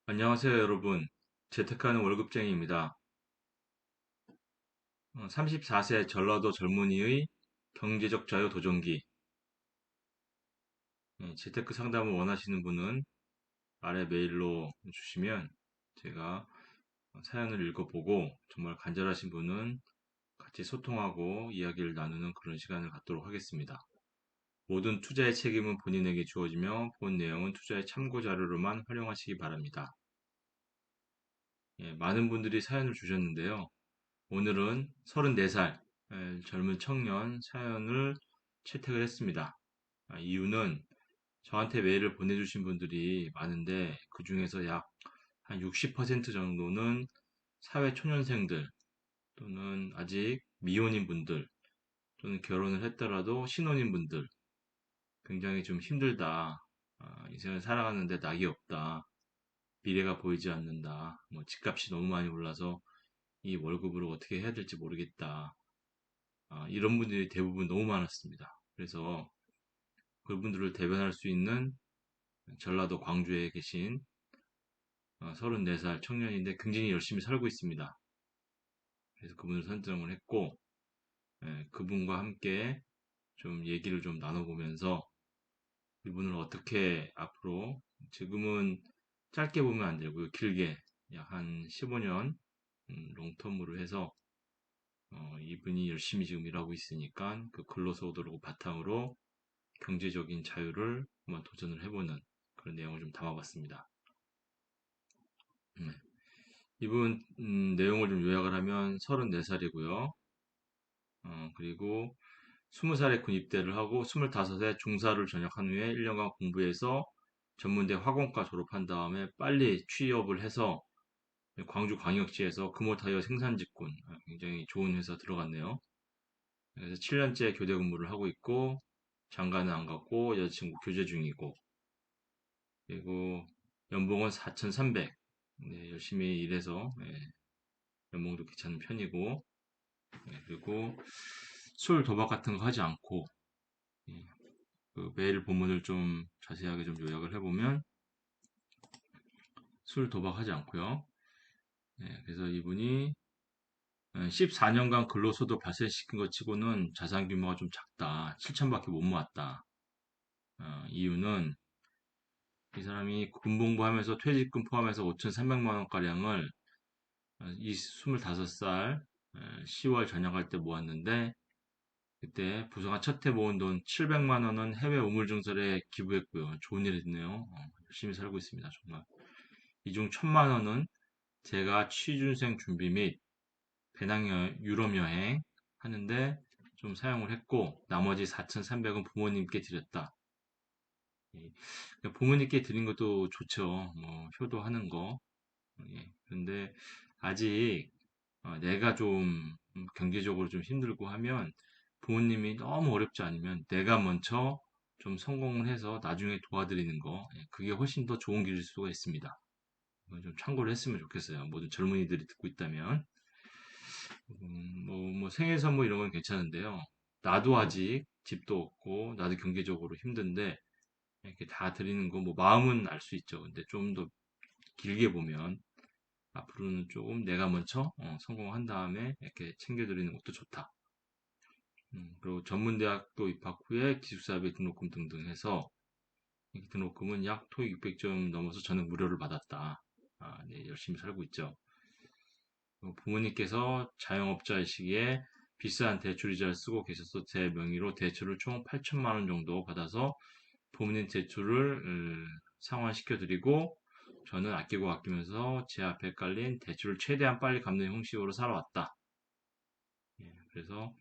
안녕하세요, 여러분. 재테크하는 월급쟁이입니다. 34세 전라도 젊은이의 경제적 자유 도전기. 재테크 상담을 원하시는 분은 아래 메일로 주시면 제가 사연을 읽어보고 정말 간절하신 분은 같이 소통하고 이야기를 나누는 그런 시간을 갖도록 하겠습니다. 모든 투자의 책임은 본인에게 주어지며 본 내용은 투자의 참고 자료로만 활용하시기 바랍니다. 많은 분들이 사연을 주셨는데요. 오늘은 34살 젊은 청년 사연을 채택을 했습니다. 이유는 저한테 메일을 보내주신 분들이 많은데 그 중에서 약 한 60% 정도는 사회 초년생들 또는 아직 미혼인 분들 또는 결혼을 했더라도 신혼인 분들 굉장히 좀 힘들다. 인생을 살아가는데 낙이 없다. 미래가 보이지 않는다. 뭐 집값이 너무 많이 올라서 이 월급으로 어떻게 해야 될지 모르겠다. 이런 분들이 대부분 너무 많았습니다. 그래서 그분들을 대변할 수 있는 전라도 광주에 계신 34살 청년인데 굉장히 열심히 살고 있습니다. 그래서 그분을 선정을 했고, 그분과 함께 좀 얘기를 좀 나눠보면서 이분을 어떻게 앞으로 지금은 짧게 보면 안 되고요. 길게 약 한 15년 롱텀으로 해서 이분이 열심히 지금 일하고 있으니까 그 근로소득을 바탕으로 경제적인 자유를 한번 도전을 해보는 그런 내용을 좀 담아봤습니다. 이분 내용을 좀 요약을 하면 34살이고요. 그리고 20살에 군입대를 하고 25세 중사를 전역한 후에 1년간 공부해서 전문대 화공과 졸업한 다음에 빨리 취업을 해서 광주광역시에서 금호타이어 생산직군 굉장히 좋은 회사 들어갔네요. 그래서 7년째 교대 근무를 하고 있고 장가는 안 갔고 여자친구 교제 중이고 그리고 연봉은 4,300. 네, 열심히 일해서 연봉도 괜찮은 편이고 그리고 술 도박 같은 거 하지 않고 예, 그 메일 본문을 좀 자세하게 좀 요약을 해보면 술 도박하지 않고요. 그래서 이분이 14년간 근로소득 발생시킨 것 치고는 자산 규모가 좀 작다. 7천밖에 못 모았다. 이유는 이 사람이 군복무하면서 퇴직금 포함해서 5,300만 원가량을 이 25살 10월 전역할 때 모았는데 그때 부서가 첫 해 모은 돈 700만 원은 해외 우물증설에 기부했고요. 좋은 일 했네요. 열심히 살고 있습니다. 정말. 이 중 1,000만 원은 제가 취준생 준비 및 배낭 유럽 여행 하는데 좀 사용을 했고 나머지 4,300은 부모님께 드렸다. 부모님께 드린 것도 좋죠. 뭐 효도하는 거. 그런데 아직 내가 좀 경제적으로 좀 힘들고 하면 부모님이 너무 어렵지 않으면 내가 먼저 좀 성공을 해서 나중에 도와드리는 거, 그게 훨씬 더 좋은 길일 수가 있습니다. 이건 좀 참고를 했으면 좋겠어요. 모든 젊은이들이 듣고 있다면. 뭐 생일 선물 이런 건 괜찮은데요. 나도 아직 집도 없고, 나도 경제적으로 힘든데, 이렇게 다 드리는 거, 뭐 마음은 알 수 있죠. 근데 좀 더 길게 보면, 앞으로는 조금 내가 먼저 성공한 다음에 이렇게 챙겨드리는 것도 좋다. 그리고 전문대학교 입학 후에 기숙사비 등록금 등등 해서 이 등록금은 약 토익 600점 넘어서 저는 무료를 받았다. 네, 열심히 살고 있죠. 부모님께서 자영업자이시기에 비싼 대출이자를 쓰고 계셔서 제 명의로 대출을 총 8천만 원 정도 받아서 부모님 대출을 상환시켜드리고 저는 아끼고 아끼면서 제 앞에 깔린 대출을 최대한 빨리 갚는 형식으로 살아왔다. 그래서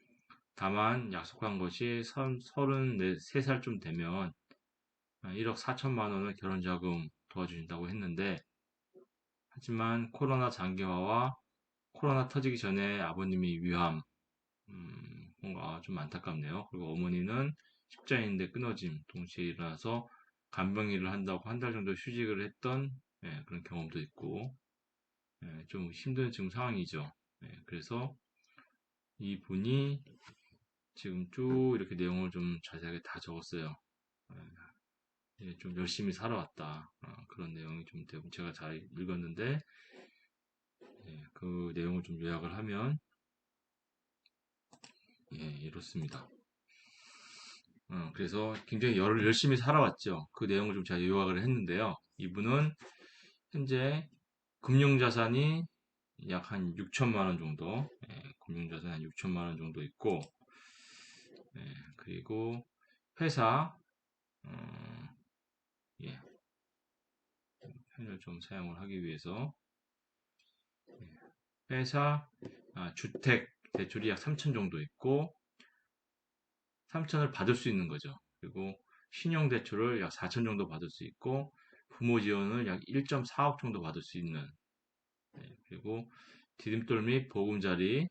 다만 약속한 것이 33살쯤 되면 1억 4천만 원을 결혼자금 도와주신다고 했는데 하지만 코로나 장기화와 코로나 터지기 전에 아버님이 위암 뭔가 좀 안타깝네요. 그리고 어머니는 십자인대 끊어짐 동시에 일어나서 간병일을 한다고 한 달 정도 휴직을 했던 그런 경험도 있고 좀 힘든 지금 상황이죠. 그래서 이분이 지금 쭉 이렇게 내용을 좀 자세하게 다 적었어요. 좀 열심히 살아왔다. 그런 내용이 좀 되고 제가 잘 읽었는데 그 내용을 좀 요약을 하면 이렇습니다. 그래서 굉장히 열심히 살아왔죠. 그 내용을 좀 제가 요약을 했는데요. 이분은 현재 금융자산이 약 한 6천만 원 정도, 금융자산 한 6천만 원 정도 있고, 그리고 회사, 어, 예, 편을 좀 사용을 하기 위해서 회사, 주택 대출이 약 3천 정도 있고, 3천을 받을 수 있는 거죠. 그리고 신용대출을 약 4천 정도 받을 수 있고, 부모 지원을 약 1.4억 정도 받을 수 있는, 그리고 디딤돌 및 보금자리,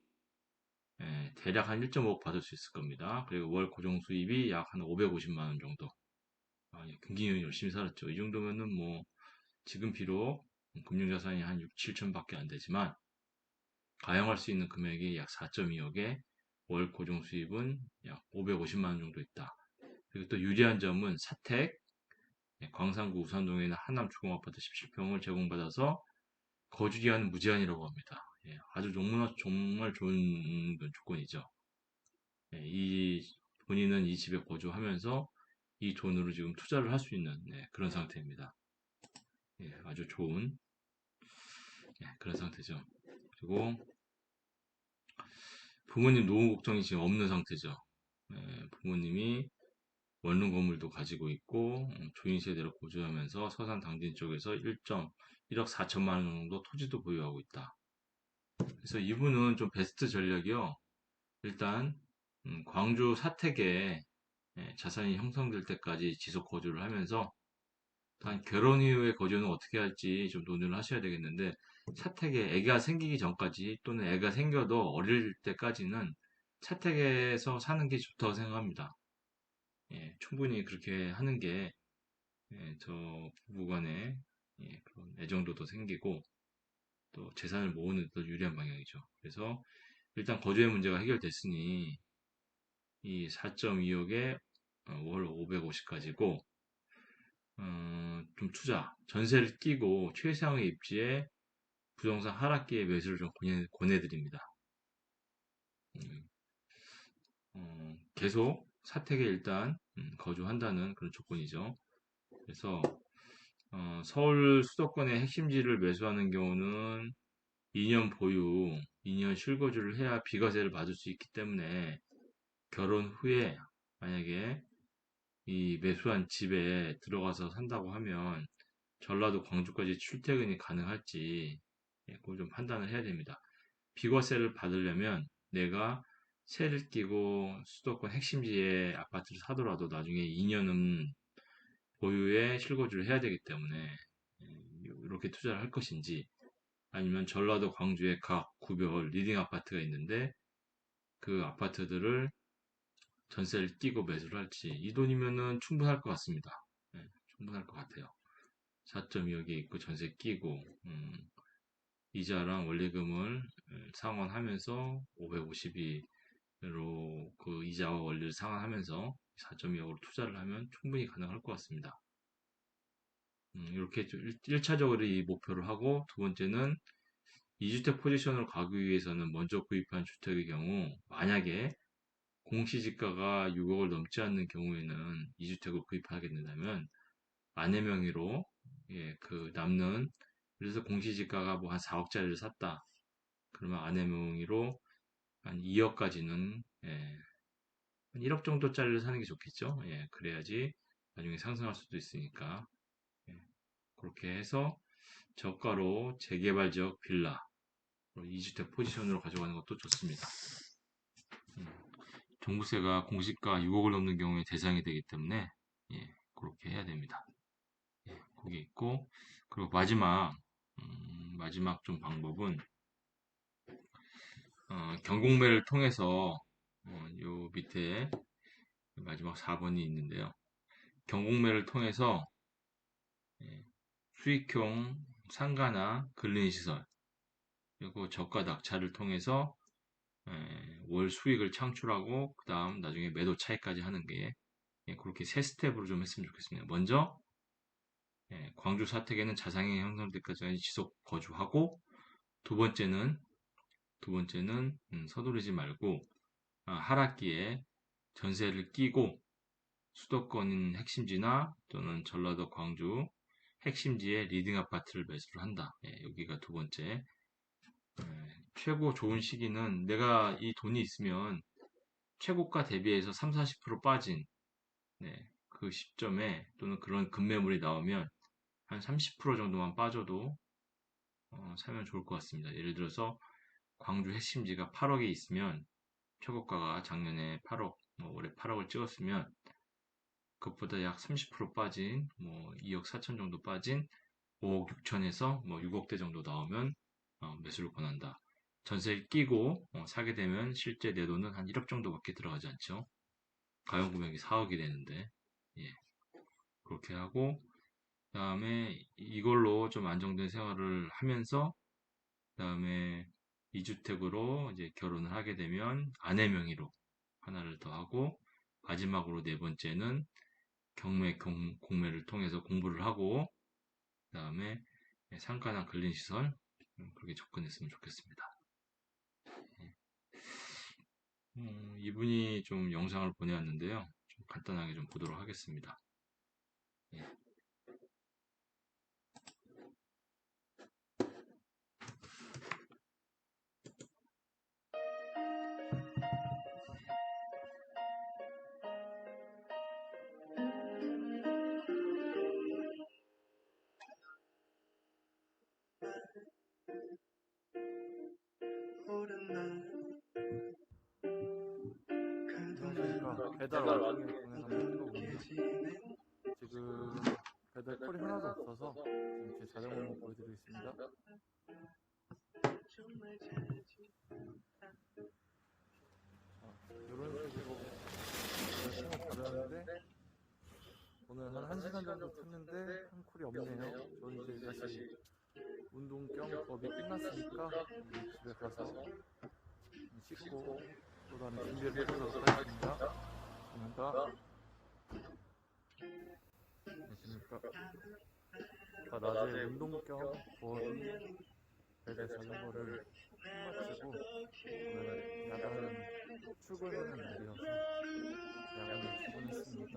대략 한 1.5억 받을 수 있을 겁니다. 그리고 월 고정 수입이 약 한 550만 원 정도. 굉장히 열심히 살았죠. 이 정도면은 뭐, 지금 비록 금융자산이 한 6, 7천밖에 안 되지만, 가용할 수 있는 금액이 약 4.2억에 월 고정 수입은 약 550만 원 정도 있다. 그리고 또 유리한 점은 사택, 광산구 우산동에 있는 하남 주공아파트 17평을 제공받아서 거주기한은 무제한이라고 합니다. 아주 정말 좋은 조건이죠. 이 본인은 이 집에 거주하면서 이 돈으로 지금 투자를 할 수 있는 그런 상태입니다. 아주 좋은 그런 상태죠. 그리고 부모님 노후 걱정이 지금 없는 상태죠. 부모님이 원룸 건물도 가지고 있고 조인 세대로 거주하면서 서산 당진 쪽에서 1억 4천만 원 정도 토지도 보유하고 있다. 그래서 이분은 좀 베스트 전략이요. 일단 광주 사택에 자산이 형성될 때까지 지속 거주를 하면서 단 결혼 이후의 거주는 어떻게 할지 좀 논의를 하셔야 되겠는데 사택에 애가 생기기 전까지 또는 애가 생겨도 어릴 때까지는 사택에서 사는 게 좋다고 생각합니다. 충분히 그렇게 하는 게 저 부부간에 그런 애정도도 생기고 또 재산을 모으는 데 유리한 방향이죠. 그래서 일단 거주의 문제가 해결됐으니 이 4.2억에 월 550까지고 좀 전세를 끼고 최상의 입지에 부동산 하락기에 매수를 좀 권해드립니다. 음, 계속 사택에 일단 거주한다는 그런 조건이죠. 그래서 서울 수도권의 핵심지를 매수하는 경우는 2년 보유, 2년 실거주를 해야 비과세를 받을 수 있기 때문에 결혼 후에 만약에 이 매수한 집에 들어가서 산다고 하면 전라도 광주까지 출퇴근이 가능할지 그걸 좀 판단을 해야 됩니다. 비과세를 받으려면 내가 세를 끼고 수도권 핵심지에 아파트를 사더라도 나중에 2년은 보유에 실거주를 해야 되기 때문에 이렇게 투자를 할 것인지 아니면 전라도 광주에 각 구별 리딩 아파트가 있는데 그 아파트들을 전세를 끼고 매수를 할지 이 돈이면은 충분할 것 같습니다. 충분할 것 같아요. 4.2억에 있고 전세 끼고 이자랑 원리금을 상환하면서 552로 그 이자와 원리를 상환하면서 4.2억으로 투자를 하면 충분히 가능할 것 같습니다. 이렇게 1차적으로 이 목표를 하고 두 번째는 2주택 포지션으로 가기 위해서는 먼저 구입한 주택의 경우 만약에 공시지가가 6억을 넘지 않는 경우에는 2주택을 구입하게 된다면 아내 명의로 그 남는 그래서 공시지가가 뭐 한 4억짜리를 샀다. 그러면 아내 명의로 한 2억까지는 한 1억 정도짜리를 사는 게 좋겠죠. 그래야지 나중에 상승할 수도 있으니까 예, 그렇게 해서 저가로 재개발 지역 빌라 2주택 포지션으로 가져가는 것도 좋습니다. 음, 종부세가 공시가 6억을 넘는 경우에 대상이 되기 때문에 그렇게 해야 됩니다. 그게 있고 그리고 마지막 좀 방법은 경공매를 통해서 요 밑에 마지막 4번이 있는데요. 경공매를 통해서 예, 수익형 상가나 근린시설 그리고 저가 낙찰을 통해서 월 수익을 창출하고 그 다음 나중에 매도 차익까지 하는 게 그렇게 세 스텝으로 좀 했으면 좋겠습니다. 먼저 광주 사택에는 자산이 형성될 때까지 지속 거주하고, 두 번째는 서두르지 말고 하락기에 전세를 끼고 수도권인 핵심지나 또는 전라도 광주 핵심지에 리딩 아파트를 매수를 한다. 여기가 두 번째. 최고 좋은 시기는 내가 이 돈이 있으면 최고가 대비해서 3, 40% 빠진 그 시점에 또는 그런 급매물이 나오면 한 30% 정도만 빠져도 사면 좋을 것 같습니다. 예를 들어서 광주 핵심지가 8억에 있으면 최고가가 작년에 8억, 올해 8억을 찍었으면 그것보다 약 30% 빠진 2억 4천 정도 빠진 5억 6천에서 6억대 정도 나오면 매수를 권한다. 전세를 끼고 사게 되면 실제 내 돈은 한 1억 정도밖에 들어가지 않죠. 가용 금액이 4억이 되는데 예, 그렇게 하고 그다음에 이걸로 좀 안정된 생활을 하면서 그다음에 2주택으로 이제 결혼을 하게 되면 아내 명의로 하나를 더 하고 마지막으로 네 번째는 공매를 통해서 공부를 하고 그다음에 상가나 근린시설 그렇게 접근했으면 좋겠습니다. 이분이 좀 영상을 보내왔는데요. 좀 간단하게 좀 보도록 하겠습니다. 예. 안녕하십니까. 배달 와중에 동영상 한번 찍어봅니다. 지금 배달 콜이 하나도 없어서 지금 제 자전거만 보여드리겠습니다. 이런 식으로 열심히 가려는데 오늘 한 1시간 정도 탔는데 한 콜이 없네요. 저는 이제 다시 운동 겸 법이 끝났으니까 이제 집에 가서 씻고 또 다른 준비를 해보도록 하겠습니다. 감사합니다. 안녕하십니까. 아까 낮에 운동 겸 법이 배달 자전거를 끝마치고 오늘 야간 출근하는 날이어서 야간에 출근했습니다.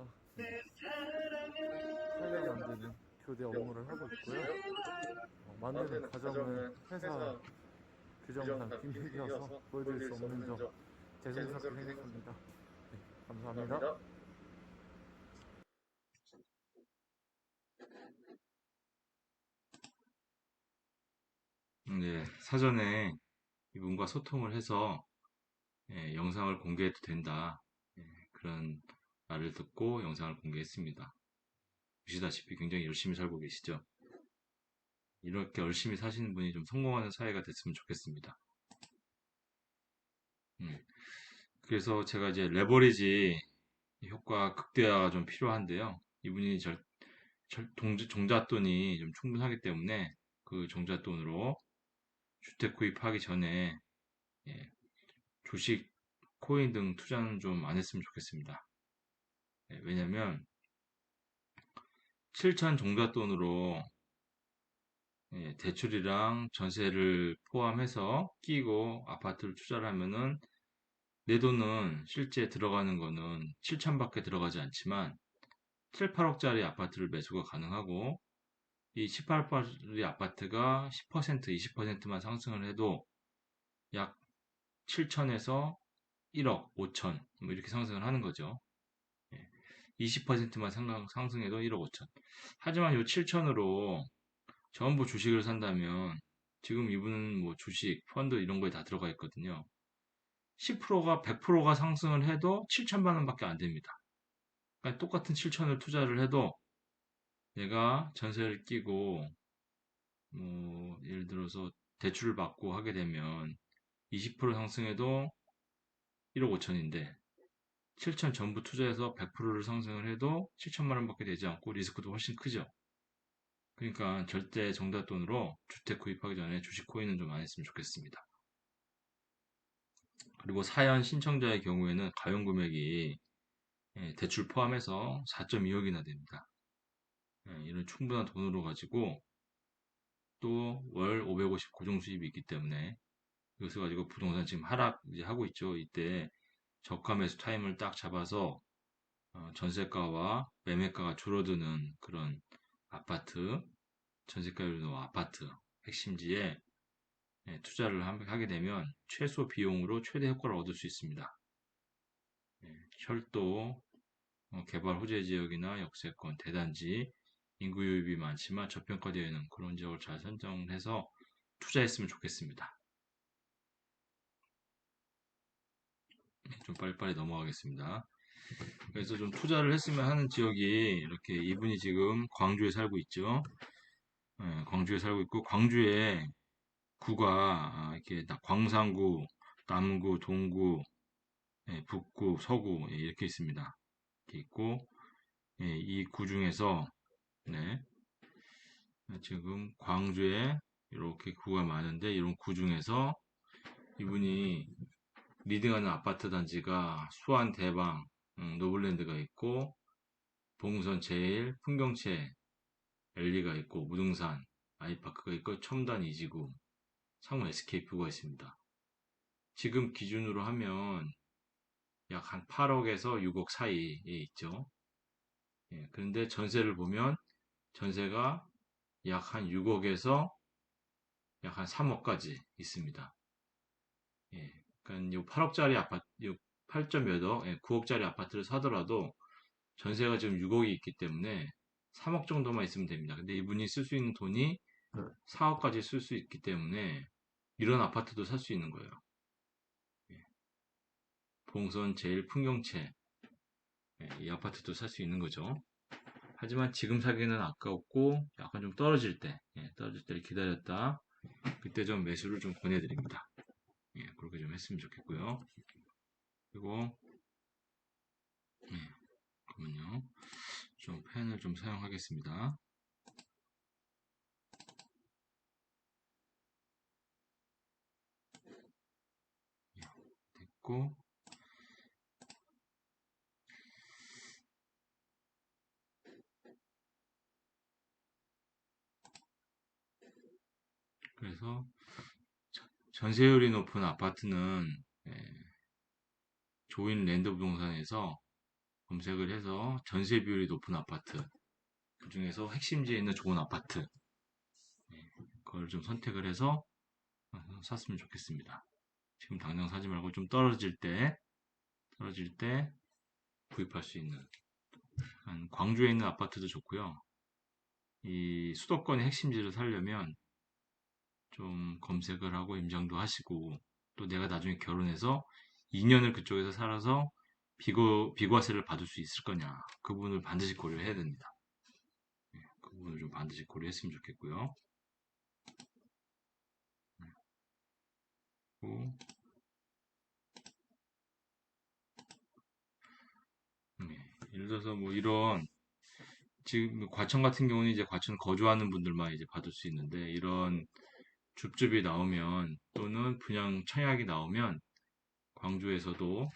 타이어 만드는 교대 업무를 하고 있고요. 만드는 과정은 회사 규정상 비밀이어서 보여드릴 수 없는 점 죄송스럽게 생각합니다. 네, 감사합니다. 네, 사전에 이분과 소통을 해서 영상을 공개해도 된다. 그런 말을 듣고 영상을 공개했습니다. 보시다시피 굉장히 열심히 살고 계시죠? 이렇게 열심히 사시는 분이 좀 성공하는 사회가 됐으면 좋겠습니다. 그래서 제가 이제 레버리지 효과 극대화가 좀 필요한데요. 이분이 종잣돈이 좀 충분하기 때문에 그 종잣돈으로 주택 구입하기 전에 예, 주식, 코인 등 투자는 좀 안 했으면 좋겠습니다. 왜냐면 7천 종잣돈으로 대출이랑 전세를 포함해서 끼고 아파트를 투자를 하면은 내 돈은 실제 들어가는 거는 7천밖에 들어가지 않지만 7, 8억짜리 아파트를 매수가 가능하고 이 18억짜리 아파트가 10%, 20%만 상승을 해도 약 7천에서 1억, 5천 뭐 이렇게 상승을 하는 거죠. 20%만 상승해도 1억 5천. 하지만 이 7천으로 전부 주식을 산다면 지금 이분은 뭐 주식, 펀드 이런 거에 다 들어가 있거든요. 10%가 100%가 상승을 해도 7천만 원밖에 안 됩니다. 그러니까 똑같은 7천을 투자를 해도 내가 전세를 끼고 뭐 예를 들어서 대출을 받고 하게 되면 20% 상승해도 1억 5천인데 7천 전부 투자해서 100%를 상승을 해도 7천만 원밖에 되지 않고 리스크도 훨씬 크죠. 그러니까 절대 정답돈으로 주택 구입하기 전에 주식 코인은 좀 안 했으면 좋겠습니다. 그리고 사연 신청자의 경우에는 가용 금액이 대출 포함해서 4.2억이나 됩니다. 이런 충분한 돈으로 가지고 또 월 550 고정 수입이 있기 때문에 이것을 가지고 부동산 지금 하락 이제 하고 있죠. 이때 저가 매수 타임을 딱 잡아서 전세가와 매매가가 줄어드는 그런 아파트, 전세가율 높은 아파트 핵심지에 투자를 하게 되면 최소 비용으로 최대 효과를 얻을 수 있습니다. 철도, 개발 호재 지역이나 역세권, 대단지, 인구 유입이 많지만 저평가되어 있는 그런 지역을 잘 선정해서 투자했으면 좋겠습니다. 좀 빨리빨리 넘어가겠습니다. 그래서 좀 투자를 했으면 하는 지역이 이렇게 이분이 지금 광주에 살고 있죠. 광주에 살고 있고 광주에 구가 이렇게 광산구, 남구, 동구, 북구, 서구 이렇게 있습니다. 이렇게 있고 이 구 중에서 네, 지금 광주에 이렇게 구가 많은데 이런 구 중에서 이분이 리딩하는 아파트 단지가 수원 대방, 노블랜드가 있고 봉선 제일, 풍경채, 엘리가 있고 무등산, 아이파크가 있고 첨단 이지구, 상호 SK프가 있습니다. 지금 기준으로 하면 약 한 8억에서 6억 사이에 있죠. 그런데 전세를 보면 전세가 약 한 6억에서 약 한 3억까지 있습니다. 그러니까 요 8억짜리 아파트, 요 8점 몇 억, 9억짜리 아파트를 사더라도 전세가 지금 6억이 있기 때문에 3억 정도만 있으면 됩니다. 근데 이분이 쓸 수 있는 돈이 4억까지 쓸 수 있기 때문에 이런 아파트도 살 수 있는 거예요. 봉선 제일 풍경채 이 아파트도 살 수 있는 거죠. 하지만 지금 사기는 아까웠고 약간 좀 떨어질 때 떨어질 때를 기다렸다 그때 좀 매수를 좀 권해드립니다. 그렇게 좀 했으면 좋겠고요. 그리고 그러면요 좀 펜을 좀 사용하겠습니다. 됐고 그래서 전세율이 높은 아파트는 조인 랜드 부동산에서 검색을 해서 전세 비율이 높은 아파트 그 중에서 핵심지에 있는 좋은 아파트 그걸 좀 선택을 해서 샀으면 좋겠습니다. 지금 당장 사지 말고 좀 떨어질 때 구입할 수 있는 광주에 있는 아파트도 좋고요. 이 수도권의 핵심지를 살려면 좀 검색을 하고 임장도 하시고 또 내가 나중에 결혼해서 2년을 그쪽에서 살아서 비과세를 받을 수 있을 거냐 그 부분을 반드시 고려해야 됩니다. 그 부분을 좀 반드시 고려했으면 좋겠고요. 그리고, 예를 들어서 뭐 이런 지금 과천 같은 경우는 이제 과천 거주하는 분들만 이제 받을 수 있는데 이런 줍줍이 나오면 또는 분양 청약이 나오면 광주에서도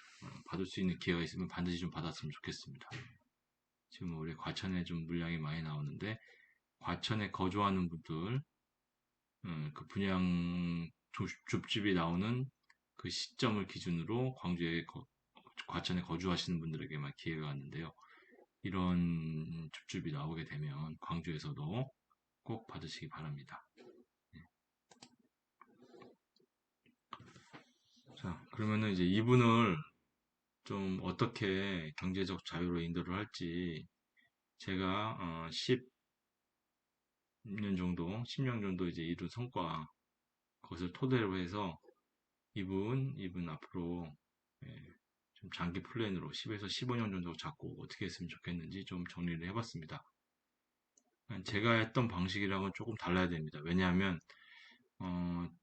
받을 수 있는 기회가 있으면 반드시 좀 받았으면 좋겠습니다. 지금 우리 과천에 좀 물량이 많이 나오는데 과천에 거주하는 분들 그 분양 줍줍이 나오는 그 시점을 기준으로 과천에 거주하시는 분들에게만 기회가 왔는데요. 이런 줍줍이 나오게 되면 광주에서도 꼭 받으시기 바랍니다. 자, 그러면은 이제 이분을 좀 어떻게 경제적 자유로 인도를 할지 제가 10년 정도 이제 이룬 성과 그것을 토대로 해서 이분 앞으로 좀 장기 플랜으로 10에서 15년 정도 잡고 어떻게 했으면 좋겠는지 좀 정리를 해봤습니다. 제가 했던 방식이랑은 조금 달라야 됩니다. 왜냐하면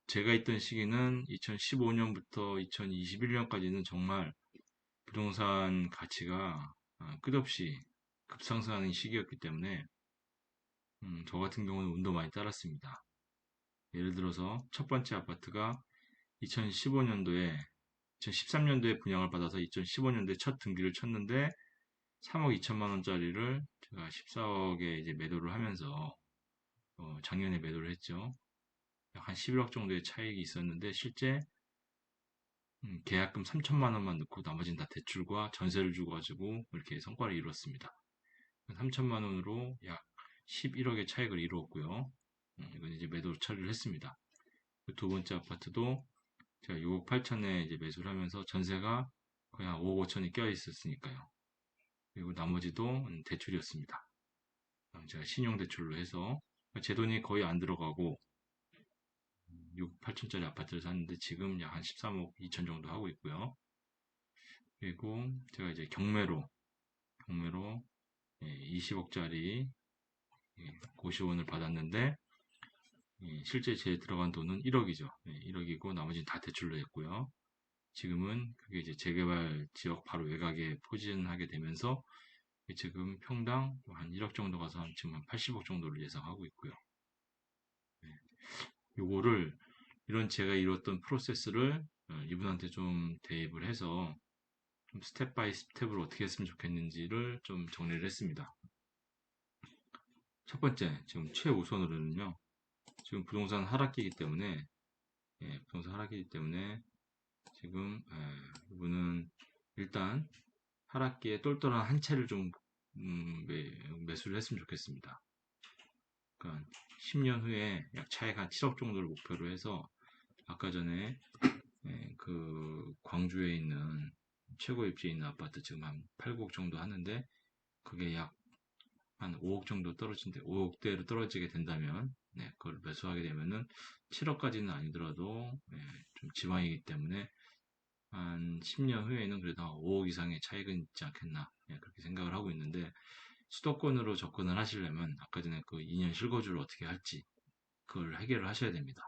제가 있던 시기는 2015년부터 2021년까지는 정말 부동산 가치가 끝없이 급상승하는 시기였기 때문에 저 같은 경우는 운도 많이 따랐습니다. 예를 들어서 첫 번째 아파트가 2015년도에 2013년도에 분양을 받아서 2015년도에 첫 등기를 쳤는데 3억 2천만 원짜리를 제가 14억에 이제 매도를 하면서 작년에 매도를 했죠. 약 한 11억 정도의 차익이 있었는데 실제 계약금 3천만 원만 넣고 나머지는 다 대출과 전세를 주고 가지고 이렇게 성과를 이루었습니다. 3천만 원으로 약 11억의 차익을 이루었고요. 이건 이제 매도 처리를 했습니다. 두 번째 아파트도 제가 6억 8천에 이제 매수를 하면서 전세가 거의 한 5억 5천이 껴 있었으니까요. 그리고 나머지도 대출이었습니다. 제가 신용대출로 해서 제 돈이 거의 안 들어가고 6억 8천짜리 아파트를 샀는데 지금 약 한 13억 2천 정도 하고 있고요. 그리고 제가 이제 경매로 20억짜리 고시원을 받았는데 실제 제 들어간 돈은 1억이죠. 1억이고 나머지는 다 대출로 했고요. 지금은 그게 이제 재개발 지역 바로 외곽에 포진하게 되면서 지금 평당 한 1억 정도 가서 지금 한 80억 정도를 예상하고 있고요. 요거를 이런 제가 이뤘던 프로세스를 이분한테 좀 대입을 해서 좀 스텝 바이 스텝으로 어떻게 했으면 좋겠는지를 좀 정리를 했습니다. 첫 번째, 지금 최우선으로는요. 지금 부동산 하락기이기 때문에 부동산 하락기이기 때문에 지금 이분은 일단 하락기에 똘똘한 한 채를 좀 매수를 했으면 좋겠습니다. 그러니까 10년 후에 약 차액 한 7억 정도를 목표로 해서 아까 전에 그 광주에 있는 최고 입지에 있는 아파트 지금 한 8, 9억 정도 하는데 그게 약 한 5억 정도 떨어진데 5억대로 떨어지게 된다면 그걸 매수하게 되면은 7억까지는 아니더라도 좀 지방이기 때문에 한 10년 후에는 그래도 한 5억 이상의 차익은 있지 않겠나 그렇게 생각을 하고 있는데 수도권으로 접근을 하시려면 아까 전에 그 2년 실거주를 어떻게 할지 그걸 해결을 하셔야 됩니다.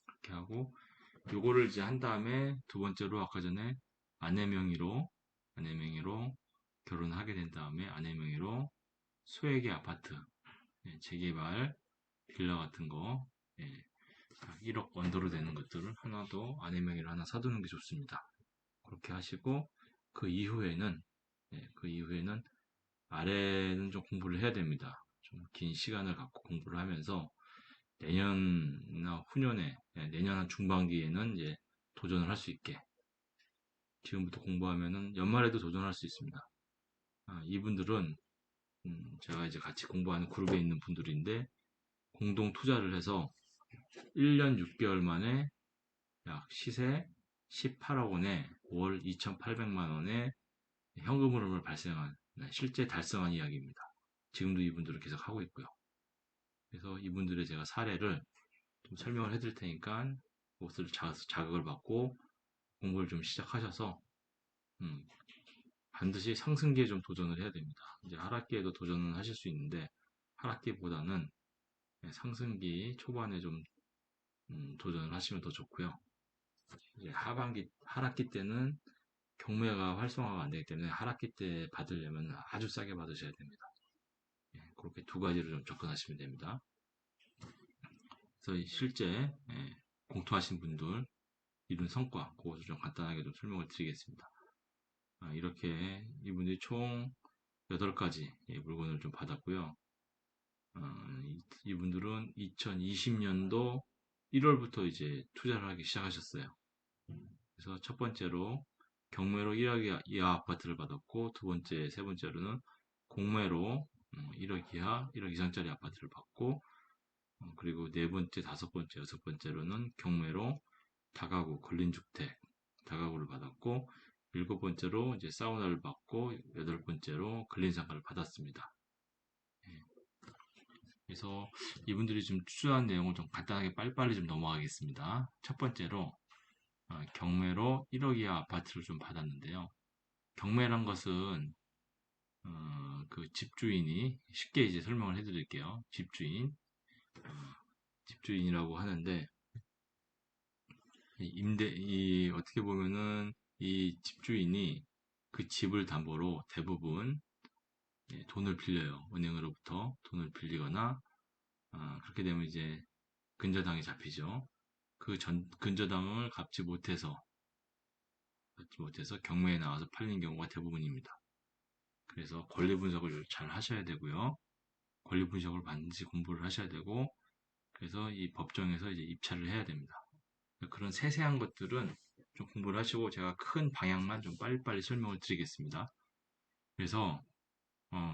그렇게 하고 요거를 이제 한 다음에 두 번째로 아까 전에 아내 명의로 아내 명의로 결혼하게 된 다음에 아내 명의로 소액의 아파트 재개발 빌라 같은 거 1억 언더로 되는 것들을 하나 더 아내 명의로 하나 사두는 게 좋습니다. 그렇게 하시고 그 이후에는 그 이후에는 아래는 좀 공부를 해야 됩니다. 좀 긴 시간을 갖고 공부를 하면서 내년이나 후년에 내년 한 중반기에는 이제 도전을 할 수 있게 지금부터 공부하면은 연말에도 도전할 수 있습니다. 이분들은 제가 이제 같이 공부하는 그룹에 있는 분들인데 공동 투자를 해서 1년 6개월 만에 약 시세 18억 원에 월 2,800만 원의 현금 흐름을 발생한 실제 달성한 이야기입니다. 지금도 이분들은 계속 하고 있고요. 그래서 이분들의 제가 사례를 좀 설명을 해드릴 테니까 그것을 자극을 받고 공부를 좀 시작하셔서 음, 반드시 상승기에 좀 도전을 해야 됩니다. 이제 하락기에도 도전을 하실 수 있는데 하락기보다는 상승기 초반에 좀 도전을 하시면 더 좋고요. 이제 하반기 하락기 때는 경매가 활성화가 안 되기 때문에 하락기 때 받으려면 아주 싸게 받으셔야 됩니다. 그렇게 두 가지로 좀 접근하시면 됩니다. 그래서 실제 공투하신 분들 이룬 성과 그것을 좀 간단하게 좀 설명을 드리겠습니다. 이렇게 이분들이 총 8가지 물건을 좀 받았고요. 이분들은 2020년도 1월부터 이제 투자를 하기 시작하셨어요. 그래서 첫 번째로 경매로 1억 이하 아파트를 받았고 두 번째, 세 번째로는 공매로 1억 이하, 1억 이상짜리 아파트를 받고 그리고 네 번째, 다섯 번째, 여섯 번째로는 경매로 다가구, 근린주택, 다가구를 받았고 일곱 번째로 이제 사우나를 받고 여덟 번째로 근린상가를 받았습니다. 그래서 이분들이 좀 추천한 내용을 좀 간단하게 빨리빨리 좀 넘어가겠습니다. 첫 번째로 경매로 1억 이하 아파트를 좀 받았는데요. 경매란 것은 그 집주인이 쉽게 이제 설명을 해드릴게요. 집주인이라고 하는데 어떻게 보면은 이 집주인이 그 집을 담보로 대부분 돈을 빌려요. 은행으로부터 돈을 빌리거나 그렇게 되면 이제 근저당이 잡히죠. 근저당을 갚지 못해서 경매에 나와서 팔린 경우가 대부분입니다. 그래서 권리 분석을 잘 하셔야 되고요. 권리 분석을 반드시 공부를 하셔야 되고, 그래서 이 법정에서 이제 입찰을 해야 됩니다. 그런 세세한 것들은 좀 공부를 하시고 제가 큰 방향만 좀 빨리빨리 설명을 드리겠습니다. 그래서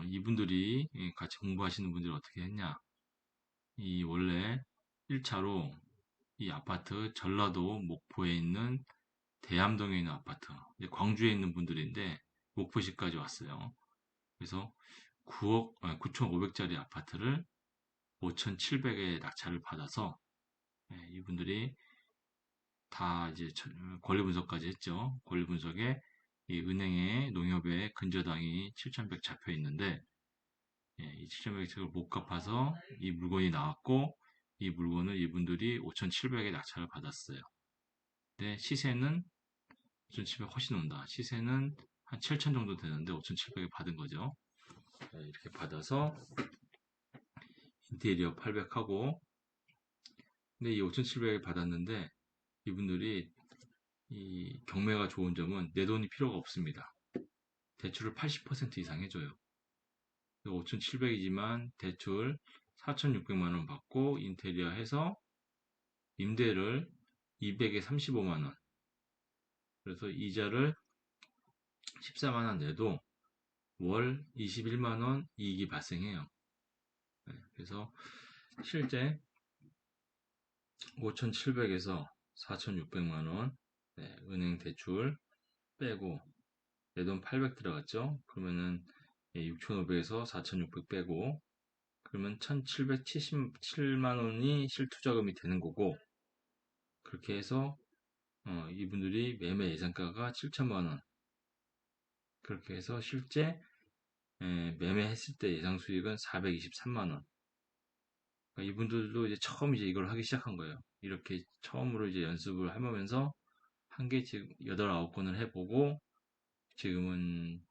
이분들이 같이 공부하시는 분들이 어떻게 했냐? 이 원래 1차로 이 아파트 전라도 목포에 있는 대암동에 있는 아파트, 광주에 있는 분들인데 목포시까지 왔어요. 그래서 9,500짜리 아파트를 5,700에 낙찰을 받아서 이분들이 다 이제 권리 분석까지 했죠. 권리 분석에 이 은행에 농협에 근저당이 7,100 잡혀 있는데 이 7,100을 못 갚아서 이 물건이 나왔고 이 물건을 이분들이 5,700에 낙찰을 받았어요. 근데 시세는 5,700 훨씬 온다. 시세는 한 7,000 정도 되는데 5,700에 받은 거죠. 이렇게 받아서 인테리어 800하고 근데 이 5,700에 받았는데 이분들이 이 경매가 좋은 점은 내 돈이 필요가 없습니다. 대출을 80% 이상 해줘요. 5,700이지만 대출 4,600만 원 받고 인테리어 해서 임대를 200에 35만 원. 그래서 이자를 14만 원 내도 월 21만 원 이익이 발생해요. 그래서 실제 5,700에서 4,600만 원 은행 대출 빼고 내 돈 800 들어갔죠? 그러면은 6,500에서 4,600 빼고 그러면 1,777만 원이 실투자금이 되는 거고 그렇게 해서 이분들이 매매 예상가가 7천만 원 그렇게 해서 실제 매매했을 때 예상 수익은 423만 원. 그러니까 이분들도 이제 처음 이제 이걸 하기 시작한 거예요. 이렇게 처음으로 이제 연습을 해보면서 한 개 지금 8, 9건을 해보고 지금은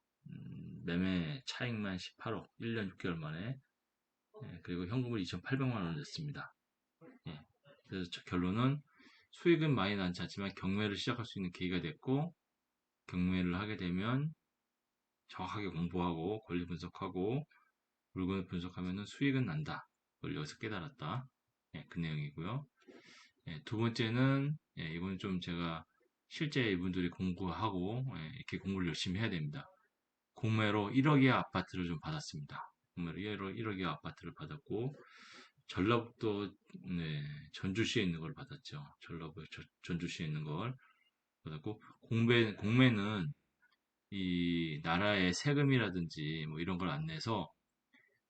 매매 차익만 18억, 1년 6개월 만에 그리고 현금을 2,800만 원을 냈습니다. 예, 그래서 결론은 수익은 많이 나지 않지만 경매를 시작할 수 있는 계기가 됐고 경매를 하게 되면 정확하게 공부하고 권리 분석하고 물건을 분석하면 수익은 난다. 그걸 여기서 깨달았다. 그 내용이고요. 두 번째는 이건 좀 제가 실제 이분들이 공부하고 이렇게 공부를 열심히 해야 됩니다. 공매로 1억의 아파트를 좀 받았습니다. 공매로 1억의 아파트를 받았고 전라북도 전주시에 있는 걸 받았죠. 전라북도 전주시에 있는 걸 받았고 공매는 이 나라의 세금이라든지 뭐 이런 걸 안 내서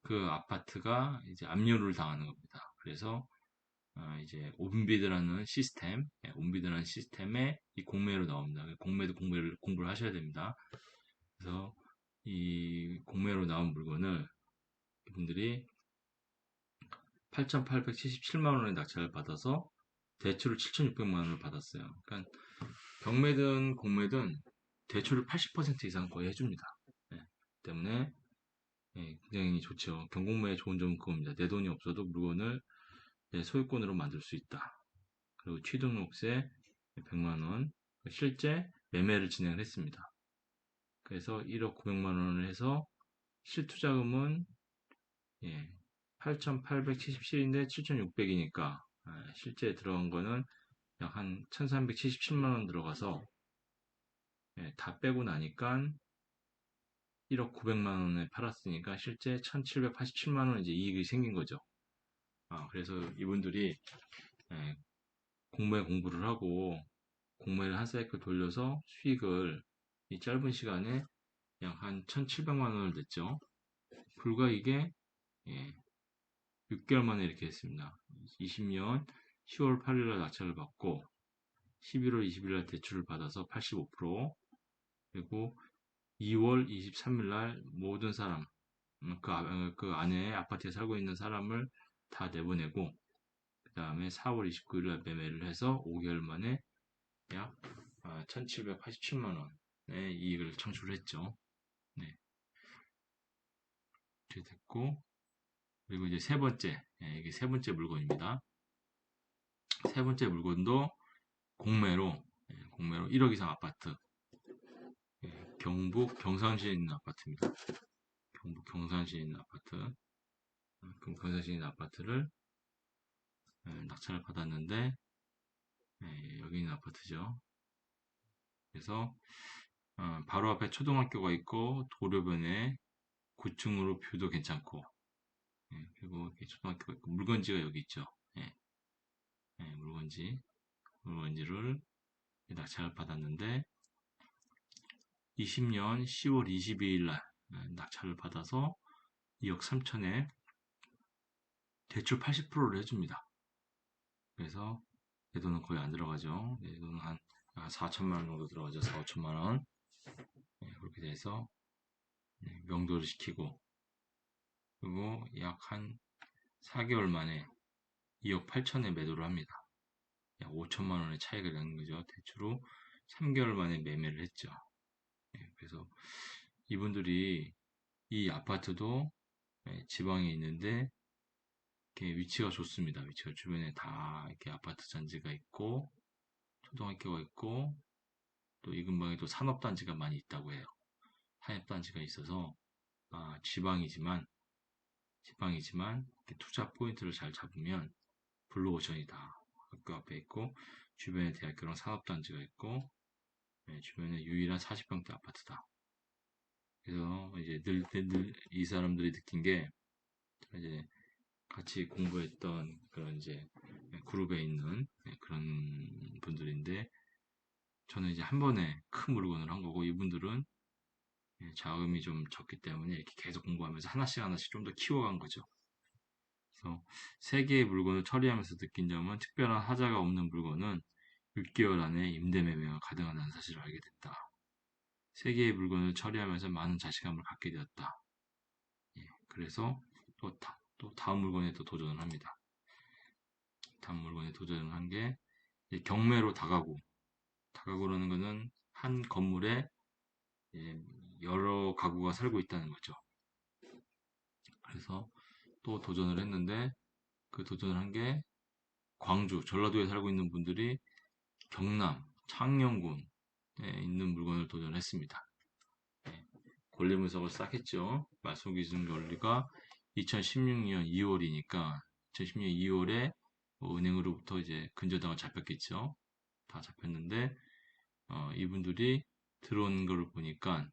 그 아파트가 이제 압류를 당하는 겁니다. 그래서 이제 온비드라는 시스템, 온비드라는 시스템에 이 공매로 나옵니다. 공매도 공부를 하셔야 됩니다. 그래서 이 공매로 나온 물건을 이분들이 8,877만 원의 낙찰을 받아서 대출을 7,600만 원을 받았어요. 그러니까 경매든 공매든 대출을 80% 이상 거의 해줍니다. 때문에 굉장히 좋죠. 경공매의 좋은 점은 그겁니다. 내 돈이 없어도 물건을 내 소유권으로 만들 수 있다. 그리고 취등록세 100만 원, 실제 매매를 진행을 했습니다. 그래서 1억 900만 원을 해서 실투자금은 8,877인데 7,600이니까 실제 들어간 거는 약 한 1,377만 원 들어가서 다 빼고 나니까 1억 900만 원에 팔았으니까 실제 1,787만 원 이제 이익이 생긴 거죠. 그래서 이분들이 공매 공부를 하고 공매를 한 사이클 돌려서 수익을 이 짧은 시간에 약 한 1,700만 원을 냈죠. 불과 이게 6개월 만에 이렇게 했습니다. 20년 10월 8일 날 낙찰을 받고 11월 20일 날 대출을 받아서 85% 그리고 2월 23일 날 모든 사람 그 안에 아파트에 살고 있는 사람을 다 내보내고 그 다음에 4월 29일 날 매매를 해서 5개월 만에 약 1,787만 원의 이익을 창출했죠. 네, 이렇게 됐고 그리고 이제 세 번째 이게 세 번째 물건입니다. 세 번째 물건도 공매로 1억 이상 아파트 경북 경상시에 있는 아파트입니다. 경북 경산시에 있는 아파트, 경북 경산시에 있는 아파트를 낙찰을 받았는데, 여기 있는 아파트죠. 그래서 바로 앞에 초등학교가 있고 도로변에 9층으로 뷰도 괜찮고, 그리고 이렇게 초등학교가 있고 물건지가 여기 있죠. 예, 물건지를 낙찰을 받았는데 20년 10월 22일 날 낙찰을 받아서 2억 3천에 대출 80%를 해줍니다. 그래서 내 돈은 거의 안 들어가죠. 내 돈은 한 4천만 원 정도 들어가죠. 4, 5천만 원. 그렇게 돼서 명도를 시키고, 그리고 약 한 4개월 만에 2억 8천에 매도를 합니다. 약 5천만 원의 차이가 나는 거죠. 대출로 3개월 만에 매매를 했죠. 그래서 이분들이 이 아파트도 지방에 있는데 이렇게 위치가 좋습니다. 위치가 주변에 다 이렇게 아파트 단지가 있고 초등학교가 있고 또 이 근방에도 산업단지가 많이 있다고 해요. 산업단지가 있어서 지방이지만 투자 포인트를 잘 잡으면 블루오션이다. 학교 앞에 있고 주변에 대학교랑 산업단지가 있고 주변에 유일한 40평대 아파트다. 그래서 이제 늘 이 사람들이 느낀 게 이제 같이 공부했던 그런 이제 그룹에 있는 그런 분들인데 저는 이제 한 번에 큰 물건을 한 거고 이분들은 자금이 좀 적기 때문에 이렇게 계속 공부하면서 하나씩 좀 더 키워간 거죠. 그래서 세 개의 물건을 처리하면서 느낀 점은 특별한 하자가 없는 물건은 6개월 안에 임대 매매가 가능하다는 사실을 알게 됐다. 세 개의 물건을 처리하면서 많은 자신감을 갖게 되었다. 그래서 또 다음 물건에 또 도전을 합니다. 다음 물건에 도전을 한 게 경매로 다가구라는 것은 한 건물에 여러 가구가 살고 있다는 거죠. 그래서 또 도전을 했는데 그 도전을 한 게 광주, 전라도에 살고 있는 분들이 경남, 창녕군에 있는 물건을 도전했습니다. 권리 분석을 싹 했죠. 말소기준 권리가 2016년 2월이니까 2016년 2월에 은행으로부터 이제 근저당을 잡혔겠죠. 다 잡혔는데 이분들이 들어온 걸 보니까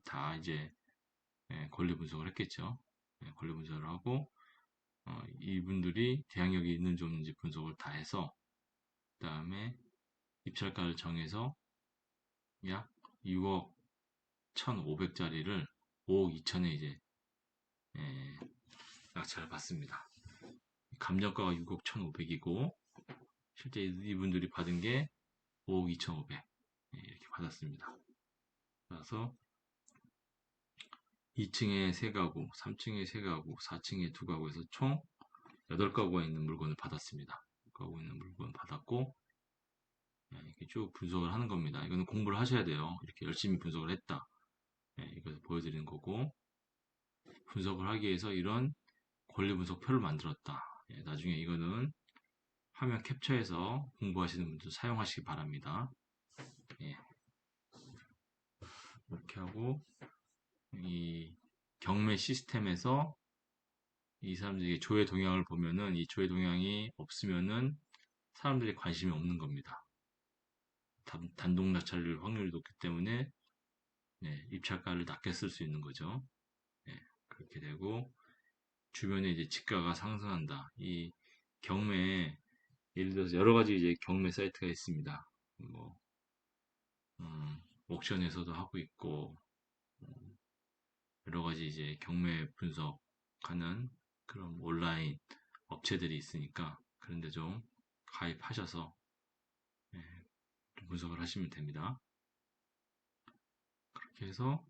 다 이제 권리 분석을 했겠죠. 권리 분석을 하고 이분들이 대항력이 있는지 없는지 분석을 다 해서 그 다음에 입찰가를 정해서 약 6억 1,500짜리를 5억 2천에 이제 낙찰을 받습니다. 감정가가 6억 1,500이고 실제 이분들이 받은 게 5억 2,500 이렇게 받았습니다. 그래서 2층에 3가구, 3층에 3가구, 4층에 2가구에서 총 8가구가 있는 물건을 받았습니다. 8가구 있는 물건을 받았고 이렇게 쭉 분석을 하는 겁니다. 이거는 공부를 하셔야 돼요. 이렇게 열심히 분석을 했다. 이것을 보여드리는 거고 분석을 하기 위해서 이런 권리 분석표를 만들었다. 나중에 이거는 화면 캡처해서 공부하시는 분들 사용하시기 바랍니다. 이렇게 하고 이 경매 시스템에서 이 사람들이 조회 동향을 보면은 이 조회 동향이 없으면은 사람들이 관심이 없는 겁니다. 단독 낙찰 확률이 높기 때문에 입찰가를 낮게 쓸 수 있는 거죠. 그렇게 되고 주변에 이제 지가가 상승한다. 이 경매에 예를 들어서 여러 가지 이제 경매 사이트가 있습니다. 뭐 옥션에서도 하고 있고 여러 가지 이제 경매 분석하는 그런 온라인 업체들이 있으니까 그런데 좀 가입하셔서 분석을 하시면 됩니다. 그렇게 해서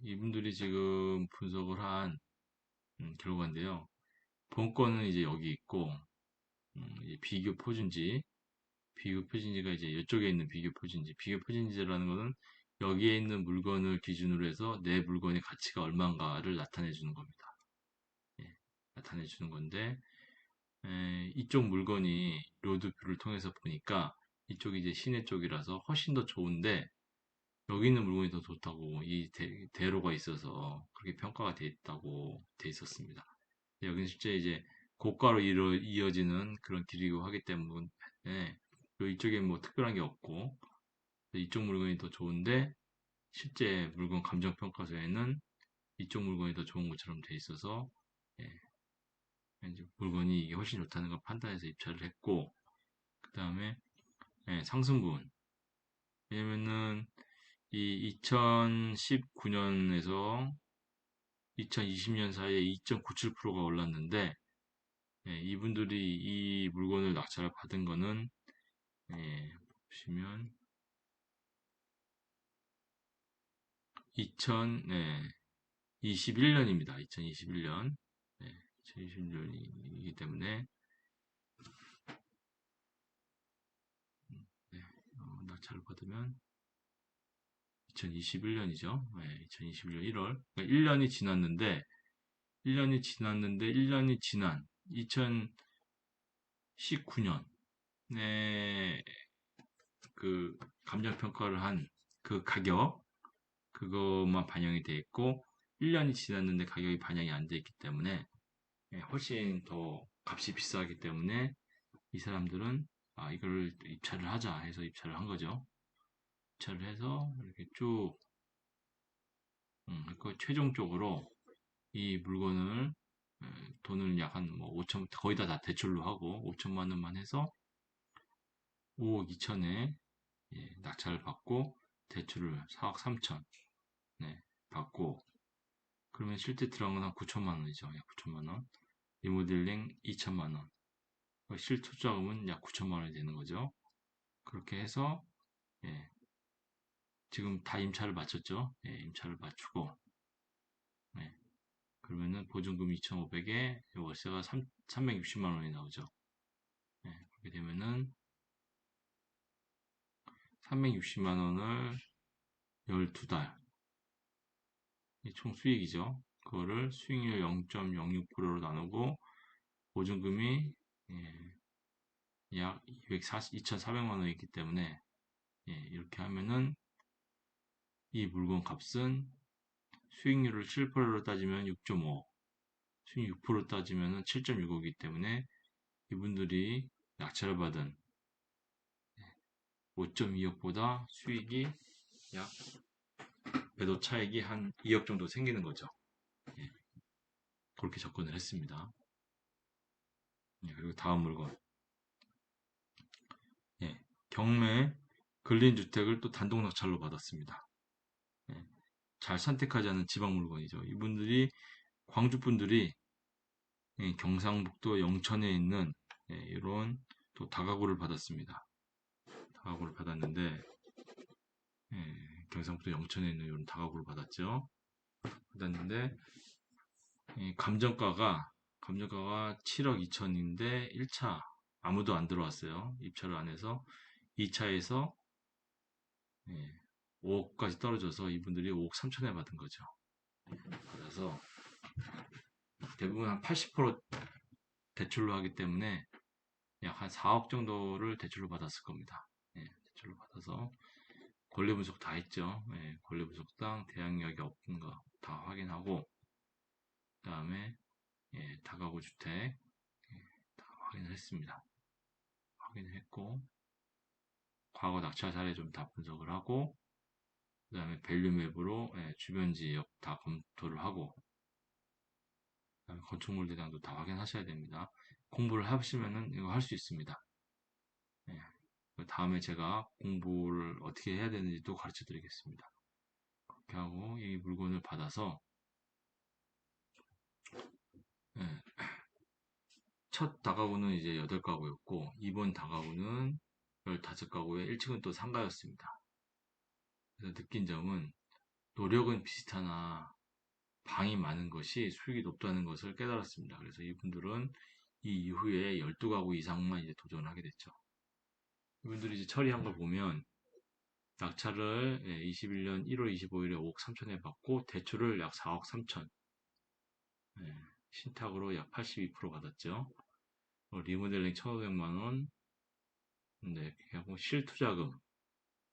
이분들이 지금 분석을 한 결과인데요. 본건은 이제 여기 있고 이제 비교 표준지가 이제 이쪽에 있는 비교 표준지라는 것은 여기에 있는 물건을 기준으로 해서 내 물건의 가치가 얼마인가를 나타내 주는 겁니다. 나타내 주는 건데 이쪽 물건이 로드뷰를 통해서 보니까 이쪽이 이제 시내 쪽이라서 훨씬 더 좋은데 여기 있는 물건이 더 좋다고 이 대로가 있어서 그렇게 평가가 돼 있다고 돼 있었습니다. 여기는 실제 이제 고가로 이어지는 그런 길이고 하기 때문에 이쪽에 뭐 특별한 게 없고 이쪽 물건이 더 좋은데 실제 물건 감정 평가서에는 이쪽 물건이 더 좋은 것처럼 돼 있어서 예, 이제 물건이 이게 훨씬 좋다는 걸 판단해서 입찰을 했고 그 다음에 상승분 왜냐면은 이 2019년에서 2020년 사이에 2.97%가 올랐는데 이분들이 이 물건을 낙찰을 받은 거는 보시면 2021년입니다. 2021년 2021년이기 때문에 낙찰을 받으면 2021년이죠. 2021년 1월. 그러니까 1년이 지났는데 1년이 지난 2019년에 그 감정 평가를 한 그 가격 그것만 반영이 돼 있고 1년이 지났는데 가격이 반영이 안 돼 있기 때문에 훨씬 더 값이 비싸기 때문에 이 사람들은 이걸 입찰을 하자 해서 입찰을 한 거죠. 입찰을 해서 이렇게 쭉 그 최종적으로 이 물건을 돈을 약 한 뭐 5천 거의 다 대출로 하고 5천만 원만 해서 5억 2천에 낙찰을 받고 대출을 4억 3천 받고 그러면 실제 들어간 건 한 9천만 원이죠. 약 9천만 원. 리모델링 2천만 원. 실투자금은 약 9천만 원이 되는 거죠. 그렇게 해서 예, 지금 다 임차를 마쳤죠. 임차를 마치고 그러면은 보증금 2,500에 월세가 360만 원이 나오죠. 그렇게 되면은 360만 원을 12달 총 수익이죠. 그거를 수익률 0.06%로 나누고 보증금이 약 2,400만 원이기 때문에 이렇게 하면은 이 물건 값은 수익률을 7%로 따지면 6.5, 수익 6%로 따지면 7.65이기 때문에 이분들이 낙찰을 받은 5.2억보다 수익이 약 매도 차익이 한 2억 정도 생기는 거죠. 그렇게 접근을 했습니다. 그리고 다음 물건. 경매 근린주택을 또 단독 낙찰로 받았습니다. 잘 선택하지 않은 지방 물건이죠. 이분들이 광주 분들이 경상북도 영천에 있는 이런 또 다가구를 받았습니다. 다가구를 받았는데 경상북도 영천에 있는 이런 다가구를 받았죠. 받았는데 감정가가 7억 2천인데 1차 아무도 안 들어왔어요. 입찰을 안 해서 2차에서 5억까지 떨어져서 이분들이 5억 3천에 받은 거죠. 그래서 대부분 한 80% 대출로 하기 때문에 약 한 4억 정도를 대출로 받았을 겁니다. 대출로 받아서 권리 분석 다 했죠. 권리 분석당 대항력이 없는가 다 확인하고 그 다음에 다가구 주택 다 확인을 했습니다. 확인을 했고 과거 낙찰 사례 좀 다 분석을 하고 그 다음에 밸류맵으로 주변 지역 다 검토를 하고 그다음에 건축물 대장도 다 확인하셔야 됩니다. 공부를 하시면은 이거 할 수 있습니다. 그 다음에 제가 공부를 어떻게 해야 되는지도 가르쳐 드리겠습니다. 그렇게 하고 이 물건을 받아서 첫 다가구는 이제 8가구였고 이번 다가구는 15가구에 1층은 또 상가였습니다. 그래서 느낀 점은 노력은 비슷하나 방이 많은 것이 수익이 높다는 것을 깨달았습니다. 그래서 이분들은 이 이후에 12가구 이상만 이제 도전을 하게 됐죠. 이분들이 이제 처리한 걸 보면 낙찰을 21년 1월 25일에 5억 3천에 받고 대출을 약 4억 3천 신탁으로 약 82% 받았죠. 리모델링 1,500만 원 하고 실투자금